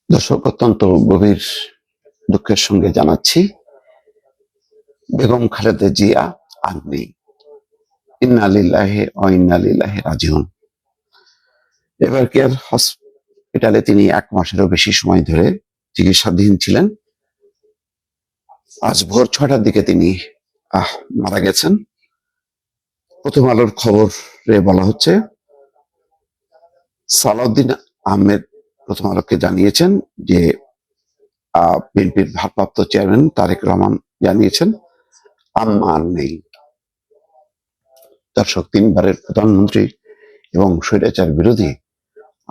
দর্শক, অত্যন্ত গভীর দুঃখের সঙ্গে জানাচ্ছি, বেগম খালেদা জিয়া আর নেই। ইন্না লিল্লাহি ওয়া ইন্না ইলাইহি রাজিউন। এবার কেয়ার হসপিটালে তিনি 1 মাসেরও বেশি সময় ধরে চিকিৎসাধীন ছিলেন। আজ ভোর 6টার দিকে তিনি মারা গেছেন। প্রথম আলোর খবরে বলা হচ্ছে, সালাউদ্দিন আহমেদ প্রথম আলোকে জানিয়েছেন যে বিএনপির ভারপ্রাপ্ত চেয়ারম্যান তারেক রহমান জানিয়েছেন আম্মা আর নেই। দর্শক, 3বারের প্রধানমন্ত্রী এবং স্বৈরাচার বিরোধী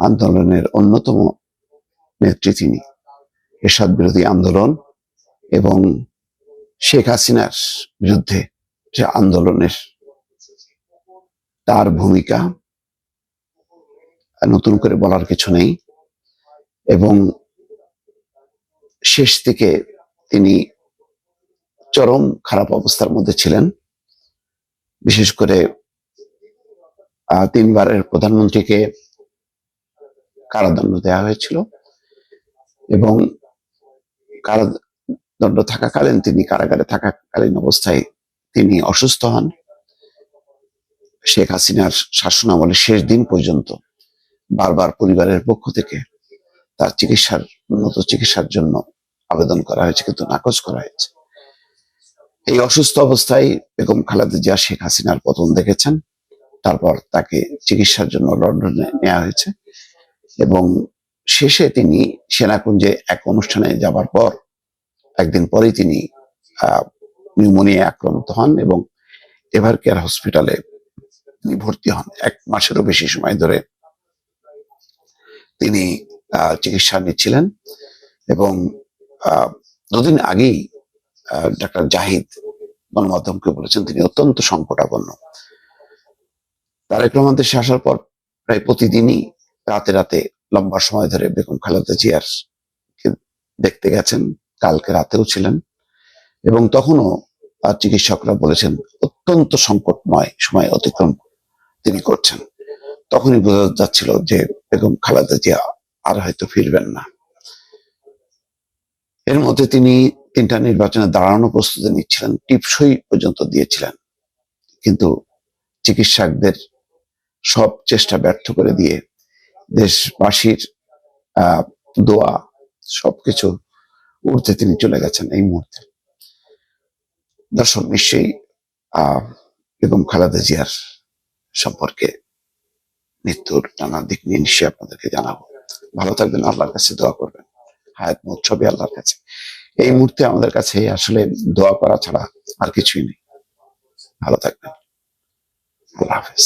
আন্দোলনের অন্যতম নেত্রী তিনি। এরশাদ বিরোধী আন্দোলন এবং শেখ হাসিনার বিরুদ্ধে যে আন্দোলনের তার ভূমিকা নতুন করে বলার কিছু নেই। এবং শেষ দিকে তিনি চরম খারাপ অবস্থার মধ্যে ছিলেন। বিশেষ করে 3বারের প্রধানমন্ত্রীকে কারাদণ্ড দেওয়া হয়েছিল এবং কারাদণ্ড থাকাকালীন তিনি কারাগারে থাকাকালীন অবস্থায় তিনি অসুস্থ হন। শেখ হাসিনার শাসনামলের শেষ দিন পর্যন্ত বারবার পরিবারের পক্ষ থেকে তার উন্নত চিকিৎসার জন্য আবেদন করা হয়েছে, কিন্তু নাকচ করা হয়েছে। এই অসুস্থ অবস্থায় বেগম খালেদা জিয়া শেখ হাসিনার পতন দেখেছেন। তারপর তাকে চিকিৎসার জন্য লন্ডনে নেওয়া হয়েছে এবং শেষে তিনি সেনাকুঞ্জে এক অনুষ্ঠানে যাবার পর একদিন পরেই তিনি নিউমোনিয়া আক্রান্ত হন এবং এভার কেয়ার হসপিটালে তিনি ভর্তি হন। 1 মাসেরও বেশি সময় ধরে তিনি চিকিৎসা নিচ্ছিলেন এবং 2 দিন আগেই ডাক্তার জাহিদ গণমাধ্যমকে বলেছেন তিনি অত্যন্ত সংকটাপন্ন। তারেক রহমান দেশে আসার পর প্রায় প্রতিদিনই রাতে রাতে লম্বা সময় ধরে বেগম খালেদা জিয়ার দেখতে গেছেন। কালকে রাতেও ছিলেন এবং তখনও চিকিৎসকরা বলেছেন অত্যন্ত সংকটময় সময় অতিক্রম তিনি করছেন। তখনই বোঝা যাচ্ছিল যে বেগম খালেদা জিয়া আর হয়তো ফিরবেন না। এর মধ্যে তিনি 3টা নির্বাচনে দাঁড়ানোর প্রস্তুতি নিচ্ছিলেন, টিপসই পর্যন্ত দিয়েছিলেন, কিন্তু চিকিৎসকদের সব চেষ্টা ব্যর্থ করে দিয়ে দেশবাসীর দোয়া সবকিছু উঠতে তিনি চলে গেছেন এই মুহূর্তে। দর্শক, নিশ্চয়ই বেগম খালেদা জিয়ার সম্পর্কে মৃত্যুর নানা দিক নিয়ে নিশ্চয়ই আপনাদেরকে জানাবো। ভালো থাকবেন, আল্লাহর কাছে দোয়া করবেন। হায়াত মৌত সবই আল্লাহর কাছে। এই মুহূর্তে আমাদের কাছে আসলে দোয়া করা ছাড়া আর কিছুই নেই। ভালো থাকবেন। আল্লাহ হাফেজ।